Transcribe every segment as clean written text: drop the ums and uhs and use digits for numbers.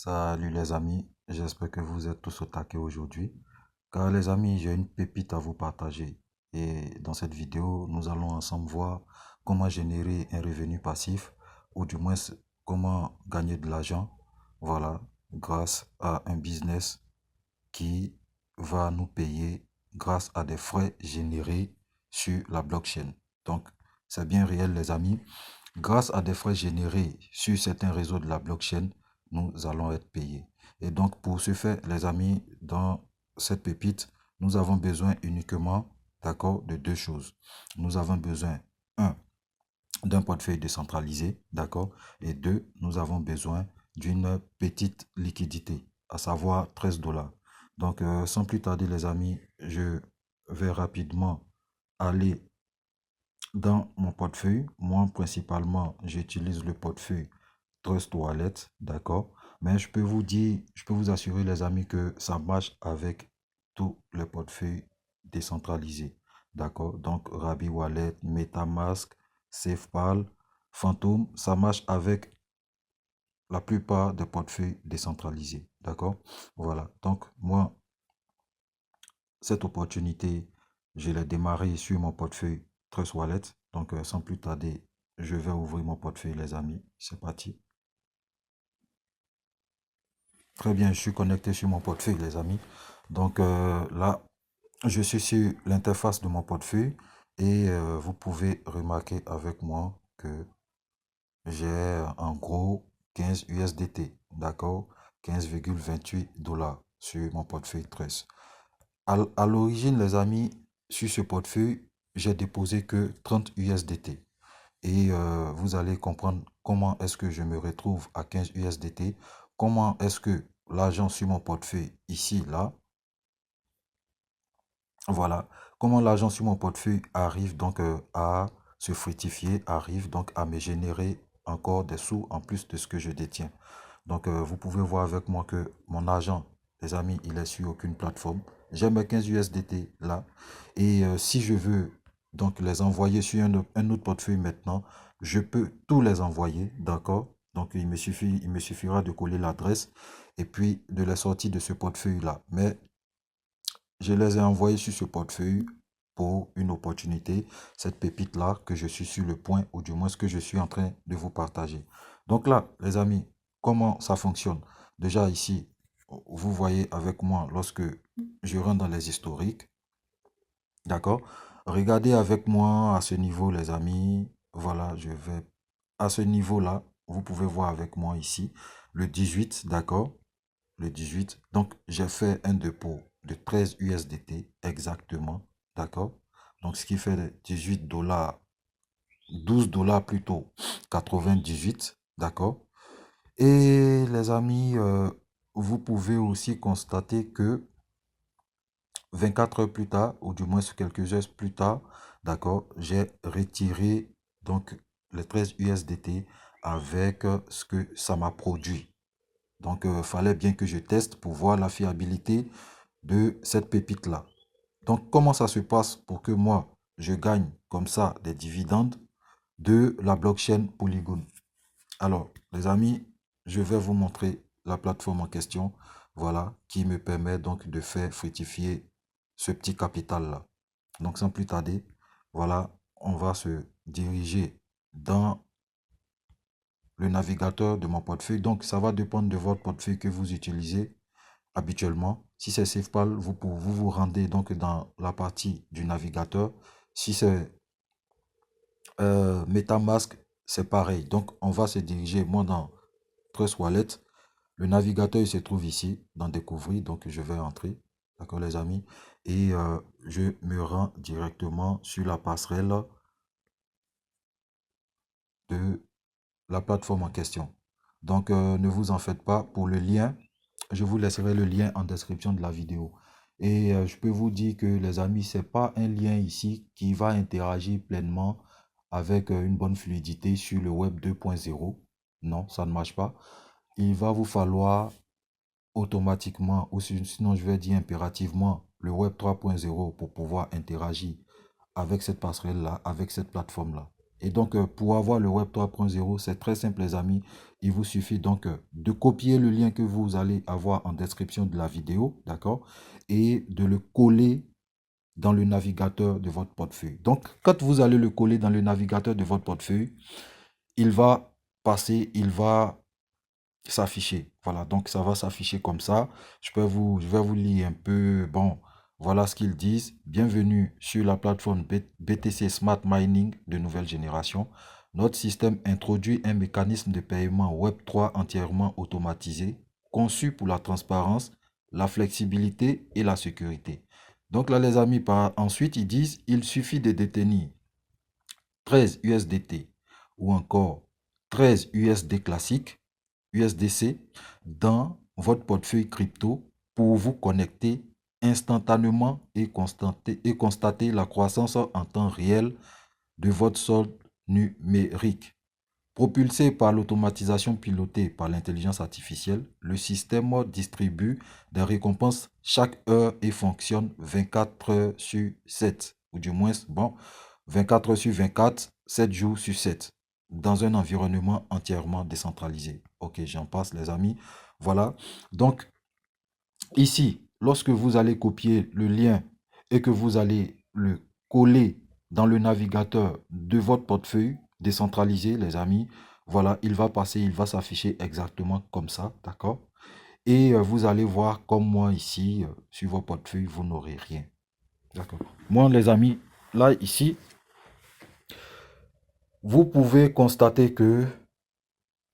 Salut les amis, j'espère que vous êtes tous au taquet aujourd'hui. Car les amis, j'ai une pépite à vous partager. Et dans cette vidéo, nous allons ensemble voir comment générer un revenu passif, ou du moins comment gagner de l'argent, voilà, grâce à un business qui va nous payer grâce à des frais générés sur la blockchain. Donc, c'est bien réel les amis. Grâce à des frais générés sur certains réseaux de la blockchain, nous allons être payés. Et donc, pour ce faire, les amis, dans cette pépite, nous avons besoin uniquement, d'accord, de deux choses. Nous avons besoin, un, d'un portefeuille décentralisé, d'accord, et deux, nous avons besoin d'une petite liquidité, à savoir 13 dollars. Donc, sans plus tarder, les amis, je vais rapidement aller dans mon portefeuille. Moi, principalement, j'utilise le portefeuille Trust Wallet, d'accord? Mais je peux vous dire, je peux vous assurer, les amis, que ça marche avec tous les portefeuilles décentralisés, d'accord? Donc, Rabi Wallet, MetaMask, SafePal, Phantom, ça marche avec la plupart des portefeuilles décentralisés, d'accord? Voilà, donc moi, cette opportunité, je l'ai démarré sur mon portefeuille Trust Wallet. Donc, sans plus tarder, je vais ouvrir mon portefeuille, les amis. C'est parti. Très bien, je suis connecté sur mon portefeuille, les amis. Donc, là, je suis sur l'interface de mon portefeuille et vous pouvez remarquer avec moi que j'ai en gros 15 USDT, d'accord? 15,28 dollars sur mon portefeuille Trust. À l'origine, les amis, sur ce portefeuille, j'ai déposé que 30 USDT. Et vous allez comprendre comment est-ce que je me retrouve à 15 USDT. Comment est-ce que l'argent sur mon portefeuille, ici, là, voilà. Comment l'argent sur mon portefeuille arrive donc à se fructifier, arrive donc à me générer encore des sous en plus de ce que je détiens. Donc, vous pouvez voir avec moi que mon argent, les amis, il est sur aucune plateforme. J'ai mes 15 USDT là. Et si je veux donc les envoyer sur un autre portefeuille maintenant, je peux tous les envoyer, d'accord? Donc, il me suffira de coller l'adresse et puis de les sortir de ce portefeuille-là. Mais je les ai envoyés sur ce portefeuille pour une opportunité, cette pépite-là que je suis sur le point, ou du moins ce que je suis en train de vous partager. Donc là, les amis, comment ça fonctionne? Déjà ici, vous voyez avec moi lorsque je rentre dans les historiques, d'accord? Regardez avec moi à ce niveau, les amis. Voilà, je vais à ce niveau-là. Vous pouvez voir avec moi ici le 18, d'accord? Le 18. Donc, j'ai fait un dépôt de 13 USDT exactement. D'accord? Donc, ce qui fait 18 dollars, 12 dollars plutôt, 98. D'accord? Et les amis, vous pouvez aussi constater que 24 heures plus tard, ou du moins quelques heures plus tard, d'accord, j'ai retiré donc les 13 USDT avec ce que ça m'a produit. Donc, il fallait bien que je teste pour voir la fiabilité de cette pépite-là. Donc, comment ça se passe pour que moi, je gagne comme ça des dividendes de la blockchain Polygon? Alors, les amis, je vais vous montrer la plateforme en question, voilà, qui me permet donc de faire fructifier ce petit capital-là. Donc, sans plus tarder, voilà, on va se diriger dans le navigateur de mon portefeuille. Donc, ça va dépendre de votre portefeuille que vous utilisez habituellement. Si c'est SafePal, vous vous rendez donc dans la partie du navigateur. Si c'est MetaMask, c'est pareil. Donc, on va se diriger, moi, dans Trust Wallet. Le navigateur, il se trouve ici, dans Découvrir. Donc, je vais entrer. D'accord, les amis? Et je me rends directement sur la passerelle de la plateforme en question. Donc, ne vous en faites pas pour le lien. Je vous laisserai le lien en description de la vidéo. Et je peux vous dire que les amis, c'est pas un lien ici qui va interagir pleinement avec une bonne fluidité sur le web 2.0. Non, ça ne marche pas. Il va vous falloir automatiquement, ou sinon je vais dire impérativement, le web 3.0 pour pouvoir interagir avec cette passerelle-là, avec cette plateforme-là. Et donc, pour avoir le Web 3.0, c'est très simple, les amis. Il vous suffit donc de copier le lien que vous allez avoir en description de la vidéo, d'accord? Et de le coller dans le navigateur de votre portefeuille. Donc, quand vous allez le coller dans le navigateur de votre portefeuille, il va passer, il va s'afficher. Voilà, donc ça va s'afficher comme ça. Je vais vous lire un peu. Bon, voilà ce qu'ils disent. Bienvenue sur la plateforme BTC Smart Mining de nouvelle génération. Notre système introduit un mécanisme de paiement Web3 entièrement automatisé, conçu pour la transparence, la flexibilité et la sécurité. Donc là, les amis, ensuite, ils disent, il suffit de détenir 13 USDT ou encore 13 USD classiques, USDC, dans votre portefeuille crypto pour vous connecter instantanément et constater la croissance en temps réel de votre solde numérique. Propulsé par l'automatisation pilotée par l'intelligence artificielle, le système distribue des récompenses chaque heure et fonctionne 24 heures sur 7, ou du moins, bon, 24 heures sur 24, 7 jours sur 7, dans un environnement entièrement décentralisé. Ok, j'en passe, les amis. Voilà. Donc, ici, lorsque vous allez copier le lien et que vous allez le coller dans le navigateur de votre portefeuille décentralisé, les amis, voilà, il va passer, il va s'afficher exactement comme ça, d'accord? Et vous allez voir comme moi ici, sur vos portefeuilles, vous n'aurez rien. D'accord. Moi, les amis, là, ici, vous pouvez constater que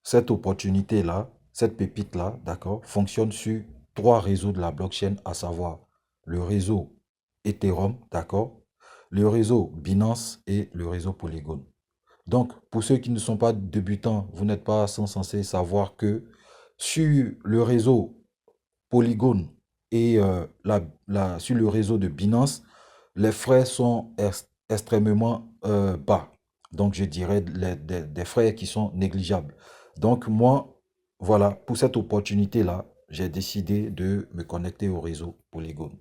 cette opportunité-là, cette pépite-là, d'accord, fonctionne sur 3 réseaux de la blockchain, à savoir le réseau Ethereum, d'accord, le réseau Binance et le réseau Polygon. Donc, pour ceux qui ne sont pas débutants, vous n'êtes pas sans censé savoir que sur le réseau Polygon et sur le réseau de Binance, les frais sont extrêmement bas. Donc, je dirais des frais qui sont négligeables. Donc, moi, voilà, pour cette opportunité-là, j'ai décidé de me connecter au réseau Polygon.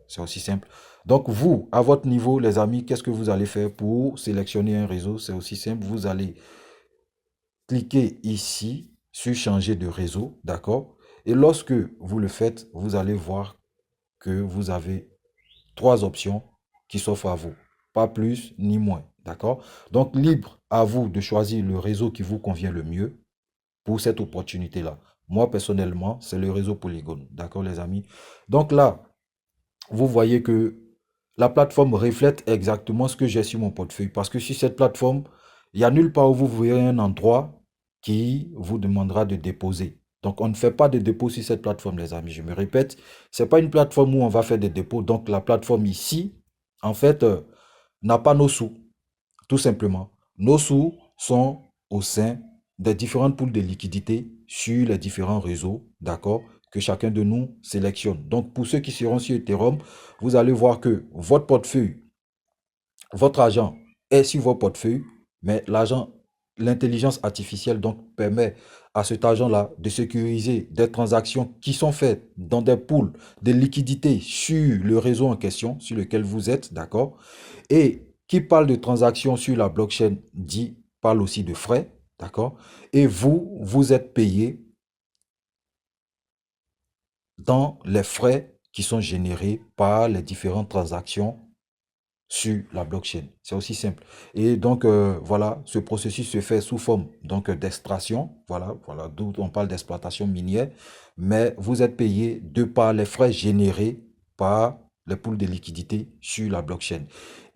C'est aussi simple. Donc, vous, à votre niveau, les amis, qu'est-ce que vous allez faire pour sélectionner un réseau? C'est aussi simple. Vous allez cliquez ici sur changer de réseau, d'accord? Et lorsque vous le faites, vous allez voir que vous avez 3 options qui s'offrent à vous. Pas plus ni moins, d'accord? Donc, libre à vous de choisir le réseau qui vous convient le mieux pour cette opportunité-là. Moi, personnellement, c'est le réseau Polygon, d'accord, les amis? Donc là, vous voyez que la plateforme reflète exactement ce que j'ai sur mon portefeuille. Parce que sur cette plateforme, il n'y a nulle part où vous verrez un endroit qui vous demandera de déposer. Donc, on ne fait pas de dépôt sur cette plateforme, les amis. Je me répète, ce n'est pas une plateforme où on va faire des dépôts. Donc, la plateforme ici, en fait, n'a pas nos sous, tout simplement. Nos sous sont au sein des différentes poules de liquidités sur les différents réseaux, d'accord, que chacun de nous sélectionne. Donc, pour ceux qui seront sur Ethereum, vous allez voir que votre portefeuille, votre argent est sur votre portefeuille, mais l'argent, l'intelligence artificielle donc permet à cet argent-là de sécuriser des transactions qui sont faites dans des pools de liquidités sur le réseau en question, sur lequel vous êtes, d'accord? Et qui parle de transactions sur la blockchain dit, parle aussi de frais, d'accord? Et vous, vous êtes payé dans les frais qui sont générés par les différentes transactions sur la blockchain. C'est aussi simple. Et donc, voilà, ce processus se fait sous forme donc d'extraction. Voilà, d'où on parle d'exploitation minière. Mais vous êtes payé de par les frais générés par les poules de liquidité sur la blockchain.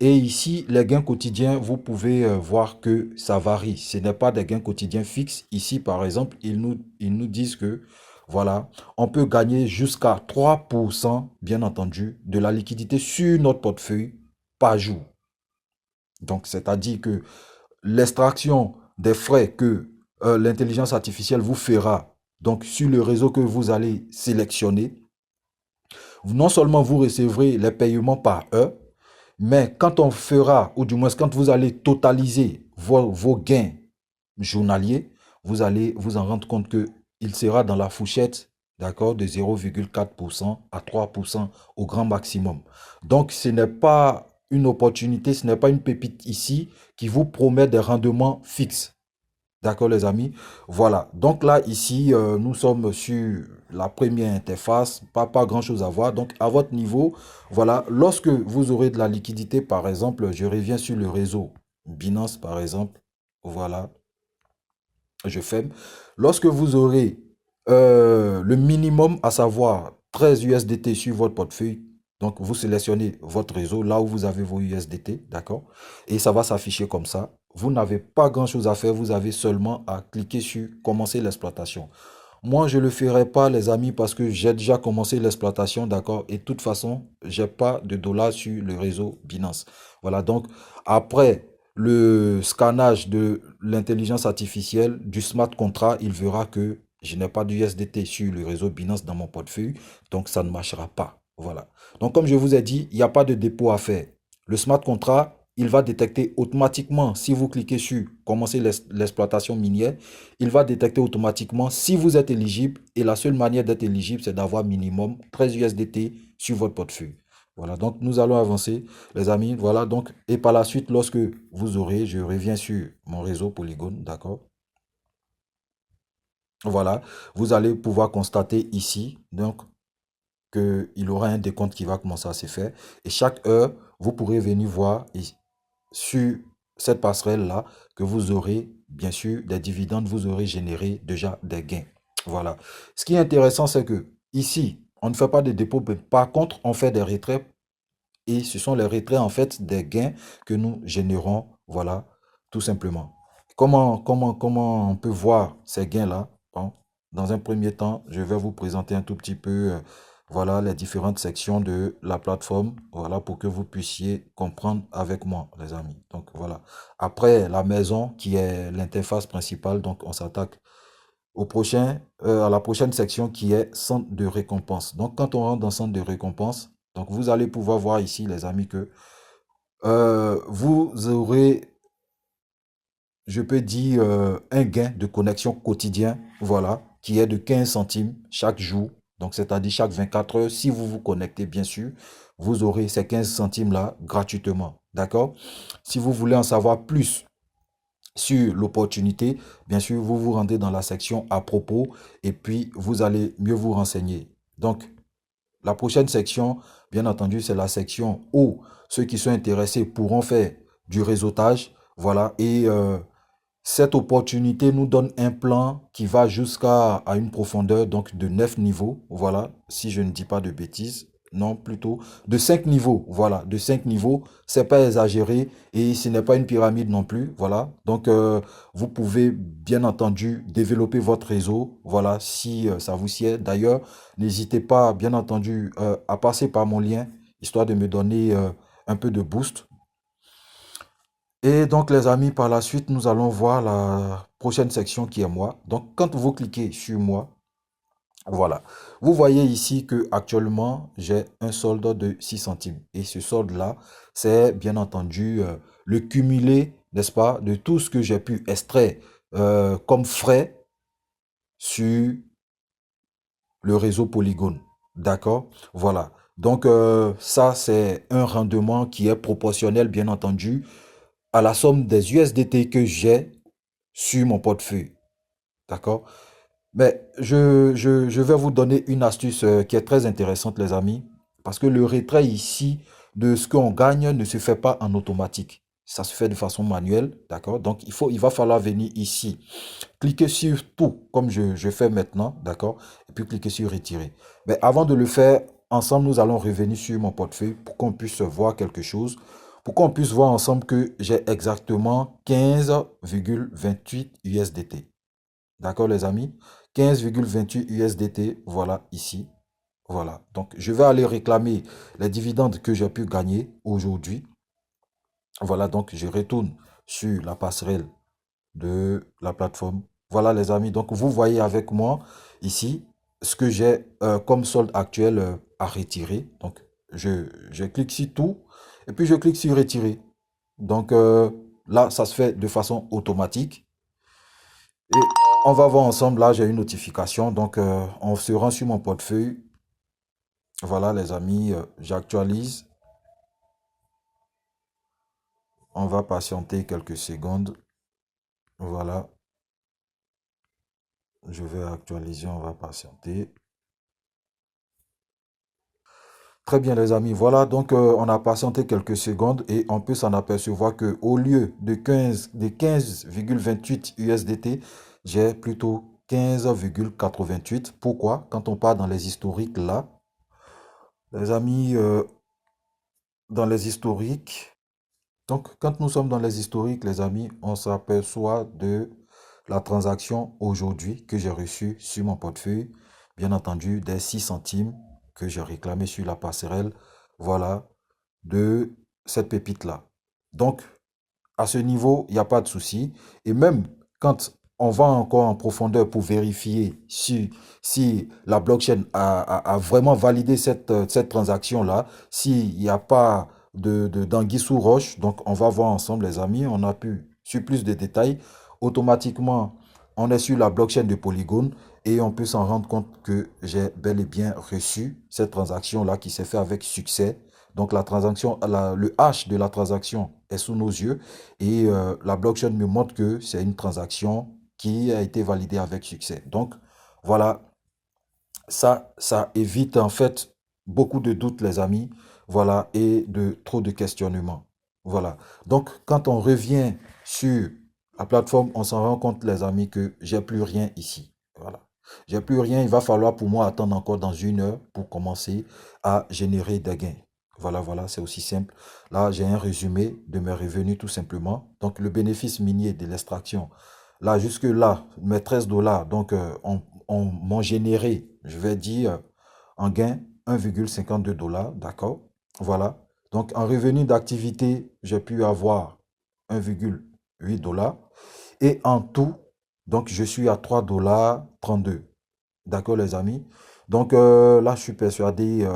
Et ici, les gains quotidiens, vous pouvez voir que ça varie. Ce n'est pas des gains quotidiens fixes. Ici, par exemple, ils nous disent que, voilà, on peut gagner jusqu'à 3%, bien entendu, de la liquidité sur notre portefeuille par jour. Donc, c'est-à-dire que l'extraction des frais que l'intelligence artificielle vous fera donc sur le réseau que vous allez sélectionner, non seulement vous recevrez les paiements par heure, mais quand on fera, ou du moins quand vous allez totaliser vos gains journaliers, vous allez vous en rendre compte que il sera dans la fourchette, d'accord, de 0,4% à 3% au grand maximum. Donc, ce n'est pas une opportunité, ce n'est pas une pépite ici qui vous promet des rendements fixes. D'accord, les amis? Voilà. Donc là, ici, nous sommes sur la première interface. Pas grand-chose à voir. Donc, à votre niveau, voilà. Lorsque vous aurez de la liquidité, par exemple, je reviens sur le réseau Binance, par exemple. Voilà. Je ferme. Lorsque vous aurez le minimum, à savoir 13 USDT sur votre portefeuille, donc vous sélectionnez votre réseau, là où vous avez vos USDT, d'accord? Et ça va s'afficher comme ça. Vous n'avez pas grand-chose à faire, vous avez seulement à cliquer sur commencer l'exploitation. Moi, je ne le ferai pas, les amis, parce que j'ai déjà commencé l'exploitation, d'accord? Et de toute façon, j'ai pas de dollars sur le réseau Binance. Voilà, donc après le scannage de l'intelligence artificielle du smart contract, il verra que je n'ai pas d'USDT sur le réseau Binance dans mon portefeuille, donc ça ne marchera pas. Voilà. Donc, comme je vous ai dit, il n'y a pas de dépôt à faire. Le smart contract, il va détecter automatiquement, si vous cliquez sur commencer l'exploitation minière, il va détecter automatiquement si vous êtes éligible et la seule manière d'être éligible, c'est d'avoir minimum 13 USDT sur votre portefeuille. Voilà, donc nous allons avancer, les amis. Voilà, donc, et par la suite, lorsque vous aurez, je reviens sur mon réseau Polygon, d'accord? Voilà, vous allez pouvoir constater ici, donc, qu'il y aura un décompte qui va commencer à se faire. Et chaque heure, vous pourrez venir voir sur cette passerelle-là que vous aurez, bien sûr, des dividendes, vous aurez généré déjà des gains. Voilà. Ce qui est intéressant, c'est que ici, on ne fait pas de dépôt, mais par contre, on fait des retraits et ce sont les retraits, en fait, des gains que nous générons. Voilà, tout simplement. Comment on peut voir ces gains-là? Bon, dans un premier temps, je vais vous présenter un tout petit peu, voilà, les différentes sections de la plateforme. Voilà, pour que vous puissiez comprendre avec moi, les amis. Donc, voilà. Après, la maison, qui est l'interface principale, donc on s'attaque à la prochaine section qui est centre de récompense. Donc, quand on rentre dans centre de récompense, donc vous allez pouvoir voir ici, les amis, que vous aurez, je peux dire, un gain de connexion quotidien, voilà, qui est de 15 centimes chaque jour. Donc, c'est-à-dire chaque 24 heures, si vous vous connectez, bien sûr, vous aurez ces 15 centimes-là gratuitement. D'accord? Si vous voulez en savoir plus sur l'opportunité, bien sûr, vous vous rendez dans la section à propos et puis vous allez mieux vous renseigner. Donc, la prochaine section, bien entendu, c'est la section où ceux qui sont intéressés pourront faire du réseautage. Voilà. Et cette opportunité nous donne un plan qui va jusqu'à une profondeur donc de 9 niveaux. Voilà. Si je ne dis pas de bêtises. Non, plutôt de 5 niveaux. Voilà. De 5 niveaux. C'est pas exagéré et ce n'est pas une pyramide non plus. Voilà. Donc, vous pouvez bien entendu développer votre réseau. Voilà. Si ça vous sied. D'ailleurs, n'hésitez pas, bien entendu, à passer par mon lien, histoire de me donner un peu de boost. Et donc, les amis, par la suite, nous allons voir la prochaine section qui est moi. Donc, quand vous cliquez sur moi, voilà. Vous voyez ici que actuellement, j'ai un solde de 6 centimes. Et ce solde-là, c'est bien entendu le cumulé, n'est-ce pas, de tout ce que j'ai pu extraire comme frais sur le réseau Polygon. D'accord? Voilà. Donc, ça, c'est un rendement qui est proportionnel, bien entendu, à la somme des USDT que j'ai sur mon portefeuille. D'accord? Mais je vais vous donner une astuce qui est très intéressante, les amis, parce que le retrait ici de ce qu'on gagne ne se fait pas en automatique. Ça se fait de façon manuelle, d'accord? Donc, il va falloir venir ici, cliquer sur tout, comme je fais maintenant, d'accord? Et puis cliquer sur retirer. Mais avant de le faire, ensemble, nous allons revenir sur mon portefeuille pour qu'on puisse voir quelque chose, pour qu'on puisse voir ensemble que j'ai exactement 15,28 USDT. D'accord, les amis? 15,28 USDT, voilà ici. Voilà. Donc, je vais aller réclamer les dividendes que j'ai pu gagner aujourd'hui. Voilà, donc je retourne sur la passerelle de la plateforme. Voilà, les amis. Donc, vous voyez avec moi ici ce que j'ai comme solde actuel à retirer. Donc, je clique sur tout et puis je clique sur retirer. Donc, là, ça se fait de façon automatique. Et on va voir ensemble, là j'ai une notification, donc on se rend sur mon portefeuille. Voilà les amis, j'actualise. On va patienter quelques secondes. Voilà. Je vais actualiser, on va patienter. Très bien les amis, voilà donc on a patienté quelques secondes et on peut s'en apercevoir que au lieu de 15,28 USDT, j'ai plutôt 15,88. Pourquoi? Quand on part dans les historiques là, les amis, dans les historiques, donc quand nous sommes dans les historiques les amis, on s'aperçoit de la transaction aujourd'hui que j'ai reçue sur mon portefeuille, bien entendu des 6 centimes que j'ai réclamé sur la passerelle. Voilà, de cette pépite-là. Donc, à ce niveau, il n'y a pas de souci. Et même quand on va encore en profondeur pour vérifier si la blockchain a vraiment validé cette transaction-là, s'il n'y a pas d'anguille sous roche, donc on va voir ensemble les amis, on a pu, sur plus de détails, automatiquement, on est sur la blockchain de Polygon et on peut s'en rendre compte que j'ai bel et bien reçu cette transaction-là qui s'est fait avec succès. Donc la transaction, le hash de la transaction est sous nos yeux et la blockchain me montre que c'est une transaction qui a été validée avec succès. Donc voilà, ça évite en fait beaucoup de doutes les amis, voilà, et de trop de questionnements. Voilà. Donc quand on revient sur la plateforme, on s'en rend compte les amis que j'ai plus rien ici. Voilà. J'ai plus rien, il va falloir pour moi attendre encore dans 1 heure pour commencer à générer des gains. Voilà, voilà, c'est aussi simple. Là, j'ai un résumé de mes revenus tout simplement. Donc, le bénéfice minier de l'extraction. Là, jusque là, mes 13 dollars, donc, m'ont généré, je vais dire, en gain 1,52 dollars, d'accord? Voilà. Donc, en revenu d'activité, j'ai pu avoir 1,8 dollars. Et en tout, donc, je suis à 3 dollars 32. D'accord, les amis? Donc là, je suis persuadé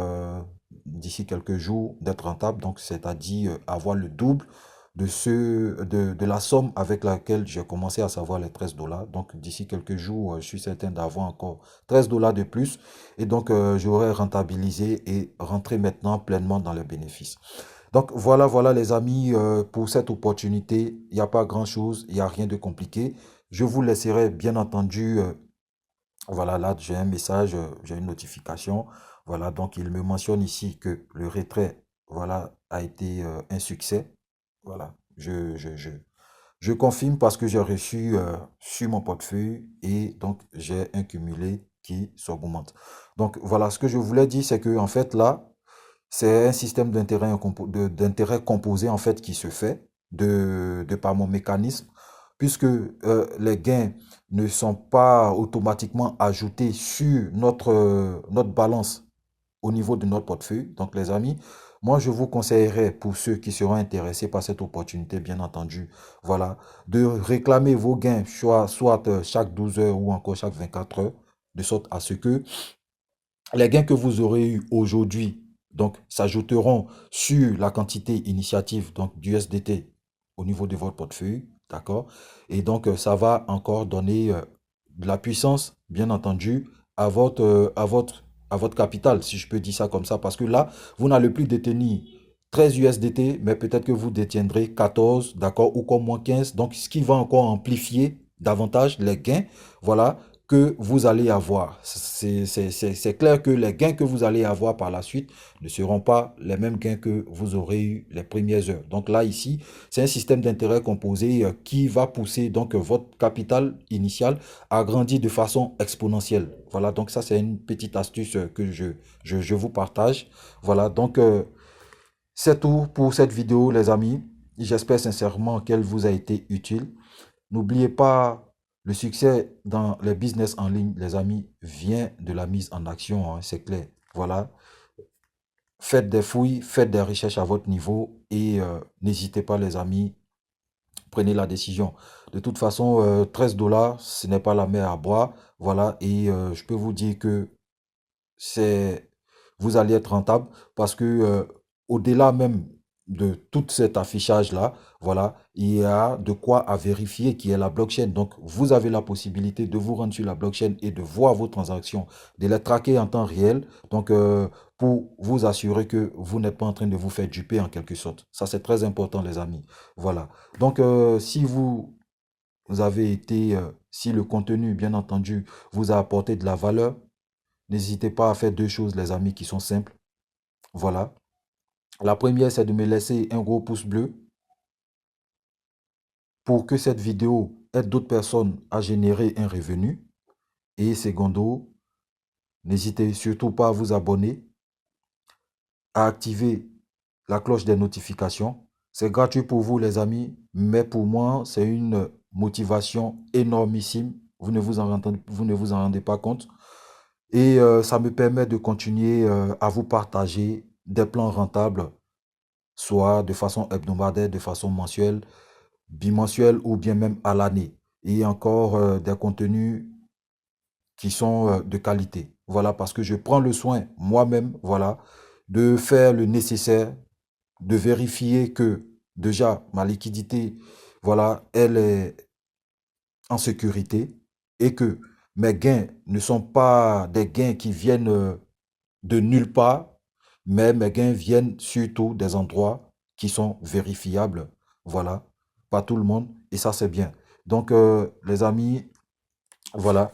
d'ici quelques jours d'être rentable. Donc, c'est-à-dire avoir le double de la somme avec laquelle j'ai commencé à savoir les 13 dollars. Donc, d'ici quelques jours, je suis certain d'avoir encore 13 dollars de plus. Et donc, j'aurai rentabilisé et rentré maintenant pleinement dans les bénéfices. Donc, voilà, voilà, les amis, pour cette opportunité, il n'y a pas grand-chose, il n'y a rien de compliqué. Je vous laisserai, bien entendu, voilà, là, j'ai un message, j'ai une notification. Voilà, donc il me mentionne ici que le retrait, voilà, a été un succès. Voilà, je confirme parce que j'ai reçu sur mon portefeuille et donc j'ai un cumulé qui s'augmente. Donc voilà, ce que je voulais dire, c'est que en fait là, c'est un système d'intérêt composé en fait qui se fait de par mon mécanisme, puisque les gains ne sont pas automatiquement ajoutés sur notre balance au niveau de notre portefeuille. Donc les amis, moi je vous conseillerais pour ceux qui seront intéressés par cette opportunité, bien entendu, voilà, de réclamer vos gains, soit chaque 12 heures ou encore chaque 24 heures, de sorte à ce que les gains que vous aurez eu aujourd'hui, donc, s'ajouteront sur la quantité initiative, donc du SDT au niveau de votre portefeuille, d'accord? Et donc, ça va encore donner de la puissance, bien entendu, à votre capital, si je peux dire ça comme ça, parce que là, vous n'allez plus détenir 13 USDT, mais peut-être que vous détiendrez 14, d'accord, ou comme moins 15, donc ce qui va encore amplifier davantage les gains, voilà, que vous allez avoir. C'est clair que les gains que vous allez avoir par la suite ne seront pas les mêmes gains que vous aurez eu les premières heures. Donc là, ici, c'est un système d'intérêt composé qui va pousser donc votre capital initial à grandir de façon exponentielle. Voilà, donc ça, c'est une petite astuce que je vous partage. Voilà, donc c'est tout pour cette vidéo, les amis. J'espère sincèrement qu'elle vous a été utile. N'oubliez pas, le succès dans les business en ligne, les amis, vient de la mise en action, hein, c'est clair. Voilà. Faites des fouilles, faites des recherches à votre niveau et n'hésitez pas, les amis, prenez la décision. De toute façon, 13 dollars, ce n'est pas la mer à boire. Voilà. Et je peux vous dire que c'est, vous allez être rentable parce que au-delà même de tout cet affichage-là, voilà, il y a de quoi à vérifier qui est la blockchain. Donc, vous avez la possibilité de vous rendre sur la blockchain et de voir vos transactions, de les traquer en temps réel. Donc, pour vous assurer que vous n'êtes pas en train de vous faire duper en quelque sorte. Ça, c'est très important, les amis. Voilà. Donc, si vous avez été, si le contenu, bien entendu, vous a apporté de la valeur, n'hésitez pas à faire deux choses, les amis, qui sont simples. Voilà. La première, c'est de me laisser un gros pouce bleu pour que cette vidéo aide d'autres personnes à générer un revenu. Et secondo, n'hésitez surtout pas à vous abonner, à activer la cloche des notifications. C'est gratuit pour vous, les amis, mais pour moi, c'est une motivation énormissime. Vous ne vous en rendez pas compte. Et ça me permet de continuer à vous partager des plans rentables, soit de façon hebdomadaire, de façon mensuelle, bimensuelle ou bien même à l'année. Et encore des contenus qui sont de qualité. Voilà, parce que je prends le soin moi-même, voilà, de faire le nécessaire, de vérifier que déjà ma liquidité, voilà, elle est en sécurité et que mes gains ne sont pas des gains qui viennent de nulle part, mais mes gains viennent surtout des endroits qui sont vérifiables. Voilà, pas tout le monde et ça c'est bien. Donc les amis, voilà,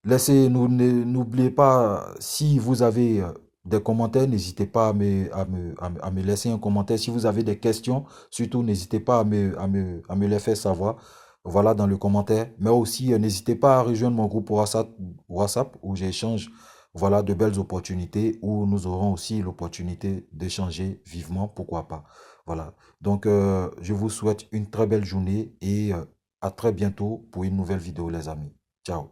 n'oubliez pas, si vous avez des commentaires, n'hésitez pas à me laisser un commentaire. Si vous avez des questions, surtout, n'hésitez pas à me les faire savoir. Voilà, dans le commentaire. Mais aussi, n'hésitez pas à rejoindre mon groupe WhatsApp où j'échange, voilà, de belles opportunités, où nous aurons aussi l'opportunité d'échanger vivement, pourquoi pas. Voilà. Donc, je vous souhaite une très belle journée et à très bientôt pour une nouvelle vidéo, les amis. Ciao.